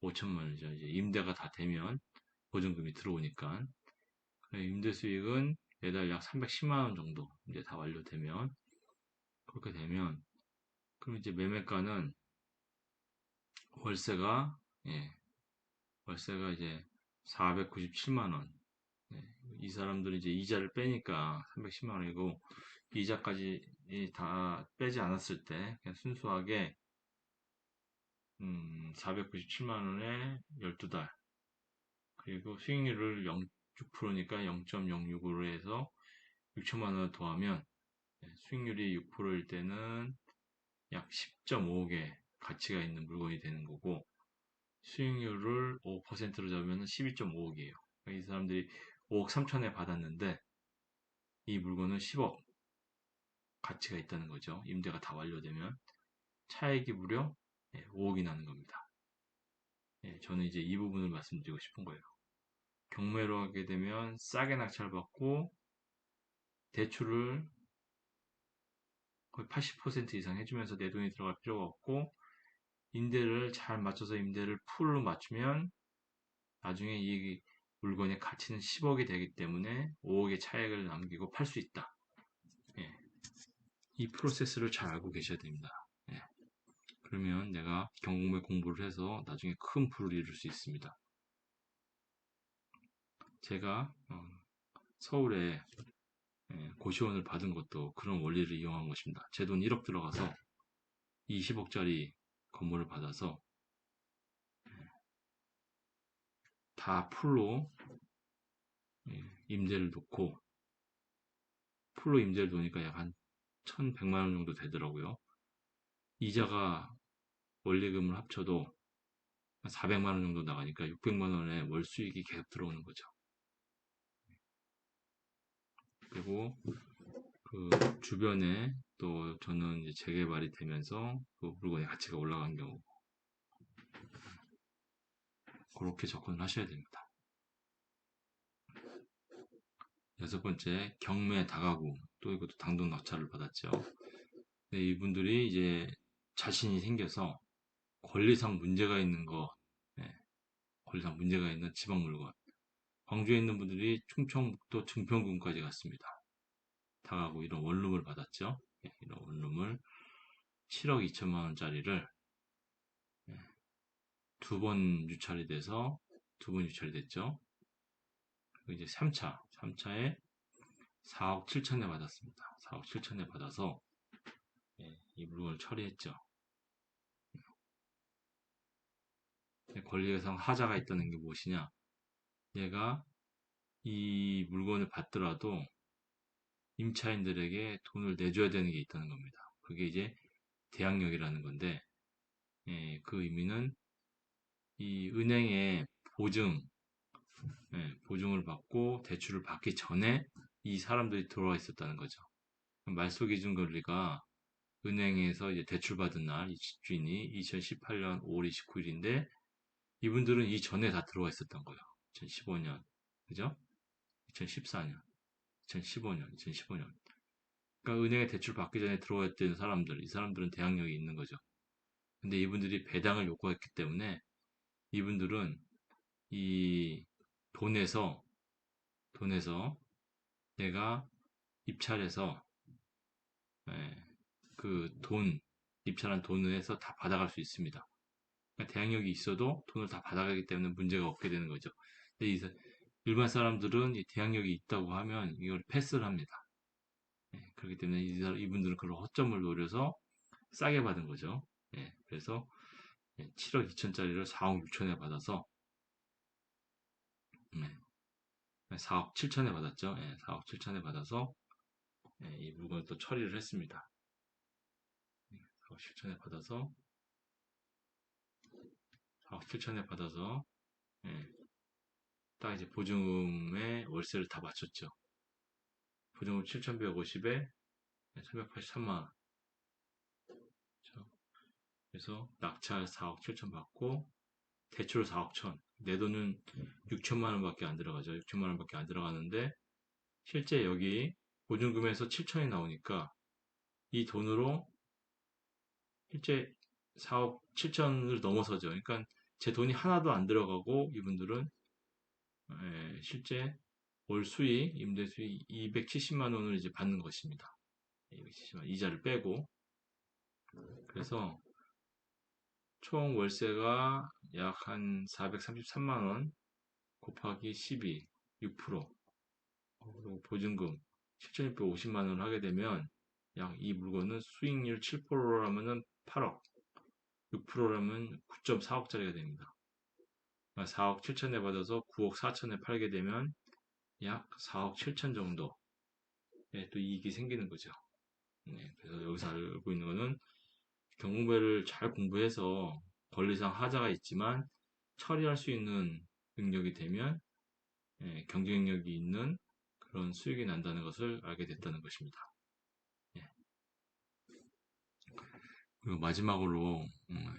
5천만 원이죠. 이제 임대가 다 되면 보증금이 들어오니까. 임대 수익은 매달 약 310만 원 정도 이제 다 완료되면 그렇게 되면 그럼 이제 매매가는 월세가 예, 월세가 이제 497만 원. 예, 이 사람들이 이제 이자를 빼니까 310만 원이고 이자까지 다 빼지 않았을 때 그냥 순수하게 497만 원에 12달 그리고 수익률을 6%니까 0.06으로 해서 6천만 원을 더하면 수익률이 6%일 때는 약 10.5억의 가치가 있는 물건이 되는 거고 수익률을 5%로 잡으면 12.5억이에요. 이 사람들이 5억 3천에 받았는데 이 물건은 10억 가치가 있다는 거죠. 임대가 다 완료되면 차액이 무려 5억이 나는 겁니다. 저는 이제 이 부분을 말씀드리고 싶은 거예요. 경매로 하게 되면 싸게 낙찰받고 대출을 거의 80% 이상 해주면서 내 돈이 들어갈 필요가 없고 임대를 잘 맞춰서 임대를 풀로 맞추면 나중에 이 물건의 가치는 10억이 되기 때문에 5억의 차액을 남기고 팔 수 있다. 예. 이 프로세스를 잘 알고 계셔야 됩니다. 예. 그러면 내가 경매 공부를 해서 나중에 큰 부를 이룰 수 있습니다. 제가 서울에 고시원을 받은 것도 그런 원리를 이용한 것입니다. 제 돈 1억 들어가서 20억짜리 건물을 받아서 다 풀로 임대를 놓고 풀로 임대를 놓으니까 약 한 1,100만 원 정도 되더라고요. 이자가 원리금을 합쳐도 한 400만 원 정도 나가니까 600만 원의 월 수익이 계속 들어오는 거죠. 그리고 그 주변에 또 저는 이제 재개발이 되면서 그 물건의 가치가 올라간 경우 그렇게 접근을 하셔야 됩니다. 여섯 번째, 경매 다가구. 또 이것도 당돈 낙찰을 받았죠. 네, 이분들이 이제 자신이 생겨서 권리상 문제가 있는 거, 네, 권리상 문제가 있는 지방 물건. 광주에 있는 분들이 충청북도 증평군까지 갔습니다. 다가구 이런 원룸을 받았죠. 네, 이런 원룸을 7억 2천만 원짜리를 두 번 유찰이 돼서 두 번 유찰이 됐죠. 그리고 이제 3차에 4억 7천에 받았습니다. 4억 7천에 받아서 이 물건을 처리했죠. 권리상 하자가 있다는 게 무엇이냐? 얘가 이 물건을 받더라도 임차인들에게 돈을 내줘야 되는 게 있다는 겁니다. 그게 이제 대항력이라는 건데 그 의미는 이 은행에 보증, 보증을 받고 대출을 받기 전에 이 사람들이 들어와 있었다는 거죠. 말소기준 권리가 은행에서 이제 대출받은 날, 이 집주인이 2018년 5월 29일인데 이분들은 이전에 다 들어와 있었던 거예요. 2015년, 그죠? 2014년, 2015년, 2015년. 그러니까 은행에 대출 받기 전에 들어왔던 사람들, 이 사람들은 대항력이 있는 거죠. 근데 이분들이 배당을 요구했기 때문에 이분들은 이 돈에서 내가 입찰해서 그 돈, 입찰한 돈에서 다 받아갈 수 있습니다. 그러니까 대항력이 있어도 돈을 다 받아가기 때문에 문제가 없게 되는 거죠. 근데 일반 사람들은 이 대항력이 있다고 하면 이걸 패스를 합니다. 그렇기 때문에 이분들은 그런 허점을 노려서 싸게 받은 거죠. 그래서 7억 2천짜리를 4억 6천에 받아서 4억 7천에 받았죠. 4억 7천에 받아서 이 물건을 또 처리를 했습니다. 4억 7천에 받아서 4억 7천에 받아서 딱 이제 보증금의 월세를 다 맞췄죠. 보증금 7,150에 383만 원. 그렇죠? 그래서 낙찰 4억 7천 받고 대출 4억 천. 내 돈은 6천만 원밖에 안 들어가죠. 6천만 원밖에 안 들어가는데 실제 여기 보증금에서 7천이 나오니까 이 돈으로 실제 4억 7천을 넘어서죠. 그러니까 제 돈이 하나도 안 들어가고 이분들은 실제 월 수익, 임대 수익 270만 원을 이제 받는 것입니다. 270만 이자를 빼고. 그래서 총 월세가 약 한 433만 원 곱하기 12, 6%. 그리고 보증금 7,650만 원을 하게 되면 약 이 물건은 수익률 7%라면은 8억, 6%라면 9.4억짜리가 됩니다. 4억 7천에 받아서 9억 4천에 팔게 되면 약 4억 7천 정도의 또 이익이 생기는 거죠. 네, 그래서 여기서 알고 있는 거는 경공배를 잘 공부해서 권리상 하자가 있지만 처리할 수 있는 능력이 되면 경쟁력이 있는 그런 수익이 난다는 것을 알게 됐다는 것입니다. 예. 그리고 마지막으로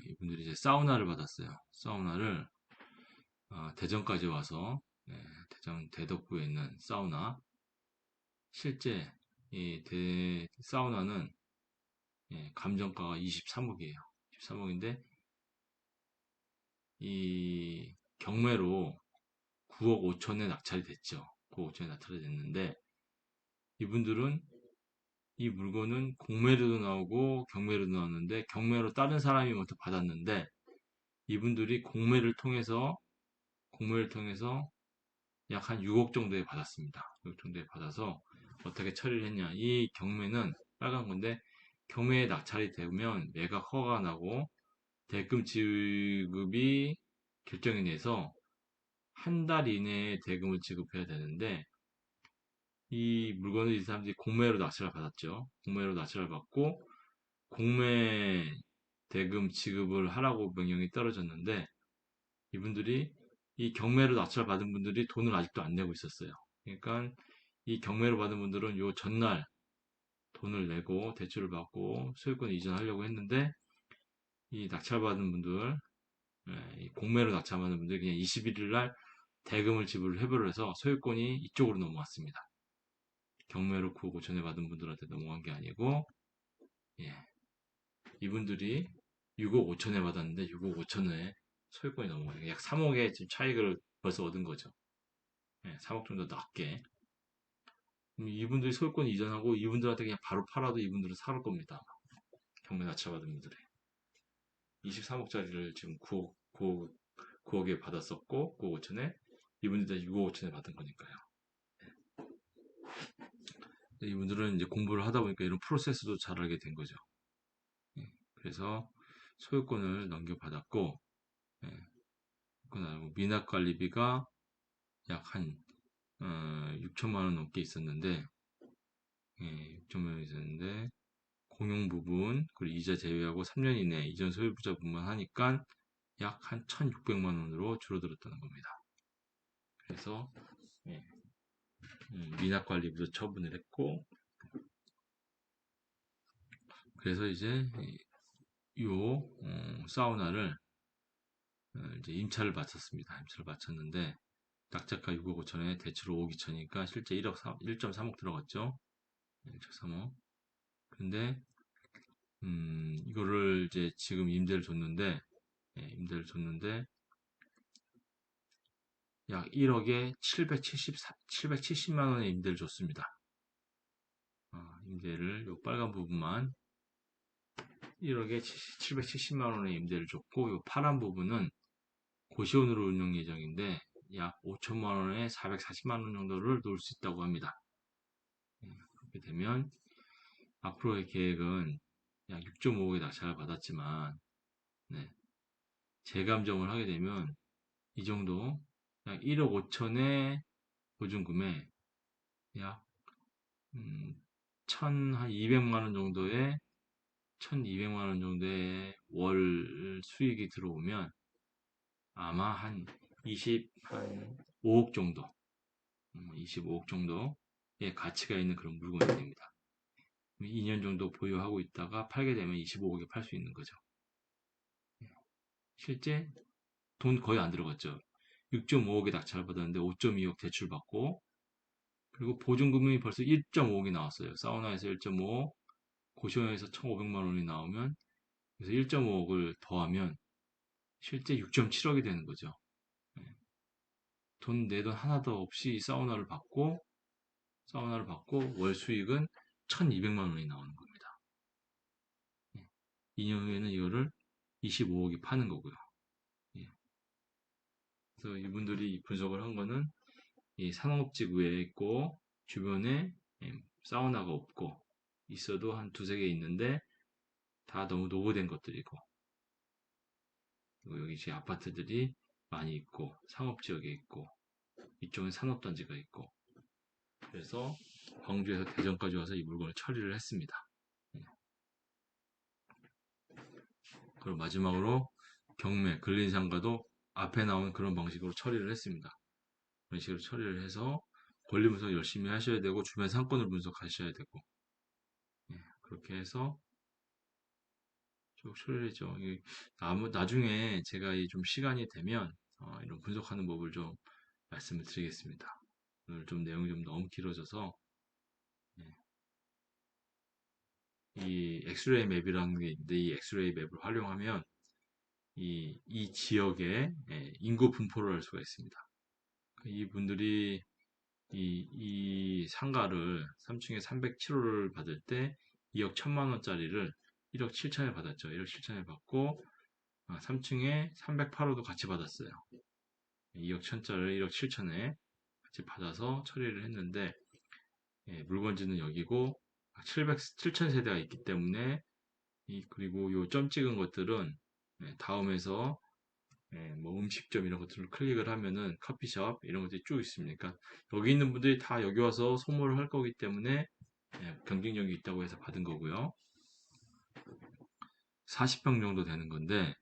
이분들이 이제 사우나를 받았어요. 사우나를 대전까지 와서 대전 대덕구에 있는 사우나. 실제 이 사우나는 감정가가 23억이에요. 23억인데 이 경매로 9억 5천에 낙찰이 됐죠. 9억 5천에 낙찰이 됐는데 이분들은 이 물건은 공매로도 나오고 경매로도 나왔는데 경매로 다른 사람이 먼저 받았는데 이분들이 공매를 통해서 약 한 6억 정도에 받았습니다. 6억 정도에 받아서 어떻게 처리를 했냐? 이 경매는 빨간 건데 경매에 낙찰이 되면 매각 허가가 나고 대금 지급이 결정이 돼서 한 달 이내에 대금을 지급해야 되는데 이 물건을 이 사람들이 공매로 낙찰을 받았죠. 공매로 낙찰을 받고 공매 대금 지급을 하라고 명령이 떨어졌는데 이분들이 이 경매로 낙찰 받은 분들이 돈을 아직도 안 내고 있었어요. 그러니까 이 경매로 받은 분들은 요 전날 돈을 내고 대출을 받고 소유권 이전하려고 했는데 이 낙찰받은 분들, 이 공매로 낙찰받은 분들이 그냥 21일 날 대금을 지불을 해버려서 소유권이 이쪽으로 넘어왔습니다. 경매로 9억 5천에 받은 분들한테 넘어간 게 아니고 예, 이분들이 6억 5천에 받았는데 6억 5천에 소유권이 넘어가요. 약 3억의 지금 차익을 벌써 얻은 거죠. 3억 정도 낮게. 이분들이 소유권 이전하고 이분들한테 그냥 바로 팔아도 이분들은 살 겁니다. 경매 낙찰받은 분들이. 23억짜리를 지금 9억에 받았었고, 9억 5천에, 이분들이 6억 5천에 받은 거니까요. 이분들은 이제 공부를 하다 보니까 이런 프로세스도 잘 알게 된 거죠. 그래서 소유권을 넘겨받았고, 그리고 미납관리비가 약 한 6천만 원 넘게 있었는데, 6천만 원 있었는데, 공용 부분, 그리고 이자 제외하고 3년 이내 이전 소유부자분만 하니까 약 한 1,600만 원으로 줄어들었다는 겁니다. 그래서 미납관리비도 처분을 했고, 그래서 이제 요 사우나를 이제 임차를 마쳤습니다. 임차를 마쳤는데 낙찰가 6억 5천에 대출 5억 2천이니까 실제 1.3억 들어갔죠. 1.3억. 근데 이거를 이제 지금 임대를 줬는데 약 1억에 770만 원의 임대를 줬습니다. 임대를 요 빨간 부분만 1억에 770만 원의 임대를 줬고 요 파란 부분은 고시원으로 운영 예정인데 약 5천만 원에 440만 원 정도를 놓을 수 있다고 합니다. 그렇게 되면 앞으로의 계획은 약 6.5억의 낙찰을 받았지만 재감정을 하게 되면 이 정도 약 1억 5천의 보증금에 약 1,200만 원 정도의 1,200만 원 정도의 월 수익이 들어오면 아마 한 25억 정도, 25억 정도의 가치가 있는 그런 물건이 됩니다. 2년 정도 보유하고 있다가 팔게 되면 25억에 팔 수 있는 거죠. 실제 돈 거의 안 들어갔죠. 6.5억에 낙찰을 받았는데 5.2억 대출 받고 그리고 보증금이 벌써 1.5억이 나왔어요. 사우나에서 1.5억, 고시원에서 1,500만 원이 나오면 그래서 1.5억을 더하면 실제 6.7억이 되는 거죠. 예. 돈 내 돈 하나도 없이 사우나를 받고 월 수익은 1,200만 원이 나오는 겁니다. 예. 2년 후에는 이거를 25억이 파는 거고요. 예. 그래서 이분들이 분석을 한 거는 이 상업지구에 있고 주변에 사우나가 없고 있어도 한 두세 개 있는데 다 너무 노후된 것들이고 그리고 여기 이제 아파트들이 많이 있고 상업지역에 있고 이쪽은 산업단지가 있고 그래서 광주에서 대전까지 와서 이 물건을 처리를 했습니다. 예. 그리고 마지막으로 경매, 근린상가도 앞에 나온 그런 방식으로 처리를 했습니다. 그런 식으로 처리를 해서 권리 분석 열심히 하셔야 되고 주변 상권을 분석하셔야 되고 그렇게 해서 쭉 처리를 했죠. 나중에 제가 좀 시간이 되면 이런 분석하는 법을 좀 말씀을 드리겠습니다. 오늘 좀 내용이 좀 너무 길어져서 예, 이 엑스레이 맵이라는 게 있는데 이 엑스레이 맵을 활용하면 이 지역의 인구 분포를 알 수가 있습니다. 이분들이 이 상가를 3층에 307호를 받을 때 2억 1천만 원짜리를 1억 7천에 받았죠. 1억 7천에 받고 3층에 308호도 같이 받았어요. 2억 1천짜리 1억 7천에 같이 받아서 처리를 했는데 물건지는 여기고 7,000세대가 있기 때문에 그리고 요 점 찍은 것들은 다음에서 뭐 음식점 이런 것들을 클릭을 하면은 커피숍 이런 것들이 쭉 있습니다. 그러니까 여기 있는 분들이 다 여기 와서 소모를 할 거기 때문에 경쟁력이 있다고 해서 받은 거고요. 40평 정도 되는 건데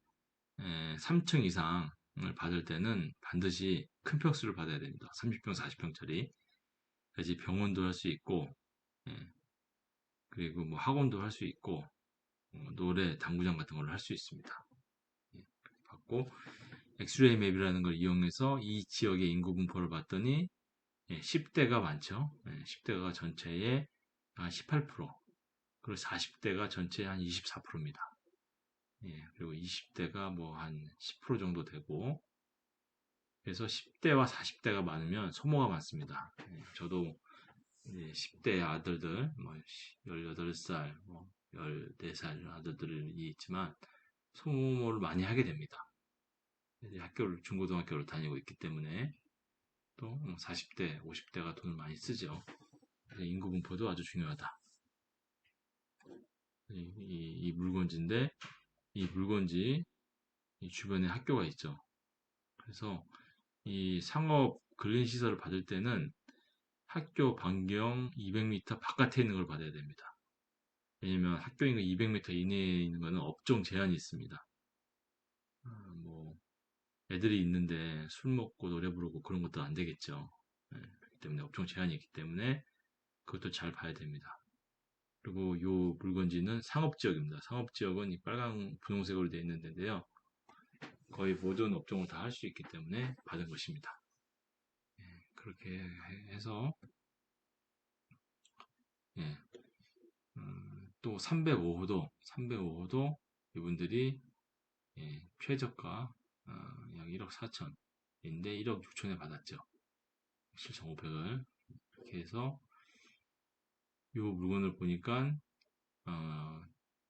3층 이상을 받을 때는 반드시 큰 평수를 받아야 됩니다. 30평, 40평짜리. 그래야지 병원도 할 수 있고 예, 그리고 뭐 학원도 할 수 있고 노래, 당구장 같은 걸 할 수 있습니다. 예, 받고 엑스레이 맵이라는 걸 이용해서 이 지역의 인구 분포를 봤더니 10대가 많죠. 10대가 전체의 한 18%, 그리고 40대가 전체의 한 24%입니다. 그리고 20대가 뭐 한 10% 정도 되고, 그래서 10대와 40대가 많으면 소모가 많습니다. 저도 10대 아들들, 뭐 18살, 뭐 14살 아들들이 있지만 소모를 많이 하게 됩니다. 중고등학교를 다니고 있기 때문에 또 40대, 50대가 돈을 많이 쓰죠. 인구 분포도 아주 중요하다. 이 물건지인데 이 물건지 이 주변에 학교가 있죠. 그래서 이 상업 근린 시설을 받을 때는 학교 반경 200m 바깥에 있는 걸 받아야 됩니다. 왜냐면 학교 인근 200m 이내에 있는 거는 업종 제한이 있습니다. 뭐 애들이 있는데 술 먹고 노래 부르고 그런 것도 안 되겠죠. 그렇기 때문에 업종 제한이 있기 때문에 그것도 잘 봐야 됩니다. 그리고 요 물건지는 상업지역입니다. 상업지역은 이 빨간 분홍색으로 되어 있는 데인데요. 거의 모든 업종을 다 할 수 있기 때문에 받은 것입니다. 그렇게 해서 예, 또 305호도 이분들이 최저가 약 1억 4천인데 1억 6천에 받았죠. 7,500을 이렇게 해서 이 물건을 보니까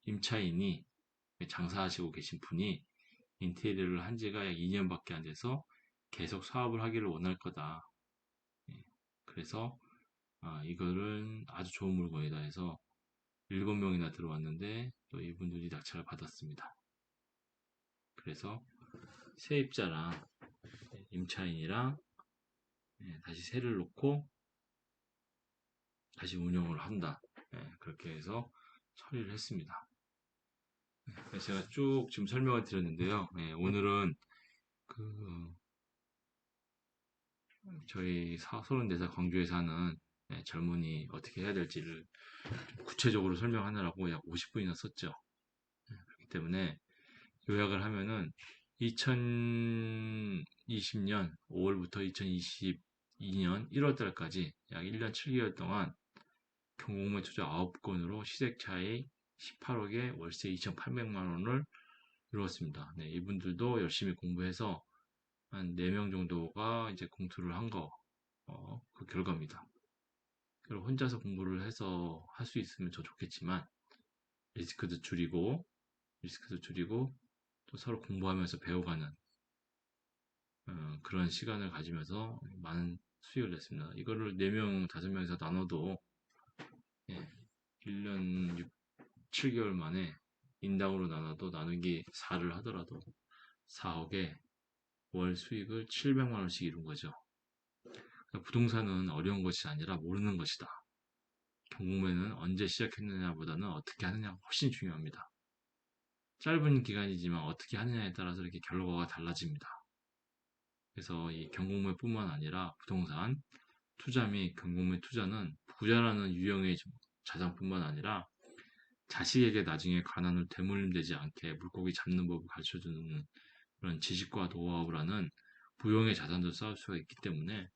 임차인이 장사하시고 계신 분이 인테리어를 한 지가 약 2년밖에 안 돼서 계속 사업을 하기를 원할 거다. 그래서 이거를 아주 좋은 물건이다 해서 7명이나 들어왔는데 또 이분들이 낙찰을 받았습니다. 그래서 세입자랑 임차인이랑 다시 세를 놓고 다시 운영을 한다. 그렇게 해서 처리를 했습니다. 제가 쭉 지금 설명을 드렸는데요. 오늘은 그 저희 34살 광주에 사는 젊은이 어떻게 해야 될지를 구체적으로 설명하느라고 약 50분이나 썼죠. 그렇기 때문에 요약을 하면은 2020년 5월부터 2022년 1월달까지 약 1년 7개월 동안 경공매 투자 9건으로 시세차익 18억에 월세 2,800만 원을 그렇습니다. 네, 이분들도 열심히 공부해서 한 4명 정도가 이제 공투를 한 거, 그 결과입니다. 그리고 혼자서 공부를 해서 할 수 있으면 더 좋겠지만, 리스크도 줄이고, 리스크도 줄이고, 또 서로 공부하면서 배워가는 그런 시간을 가지면서 많은 수익을 냈습니다. 이거를 4명, 5명에서 나눠도 예, 1년 7개월 만에 인당으로 나눠도 나누기 4를 하더라도 4억에 월 수익을 700만 원씩 이룬 거죠. 그러니까 부동산은 어려운 것이 아니라 모르는 것이다. 경공매는 언제 시작했느냐보다는 어떻게 하느냐가 훨씬 중요합니다. 짧은 기간이지만 어떻게 하느냐에 따라서 이렇게 결과가 달라집니다. 그래서 이 경공매뿐만 아니라 부동산 투자 및 경공매 투자는 부자라는 유형의 자산뿐만 아니라 자식에게 나중에 가난을 되물림되지 않게 물고기 잡는 법을 가르쳐주는 그런 지식과 노하우를 하는 부용의 자산도 쌓을 수가 있기 때문에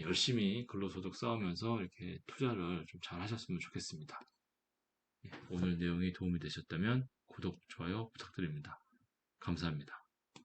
열심히 근로소득 쌓으면서 이렇게 투자를 좀 잘 하셨으면 좋겠습니다. 오늘 내용이 도움이 되셨다면 구독, 좋아요 부탁드립니다. 감사합니다.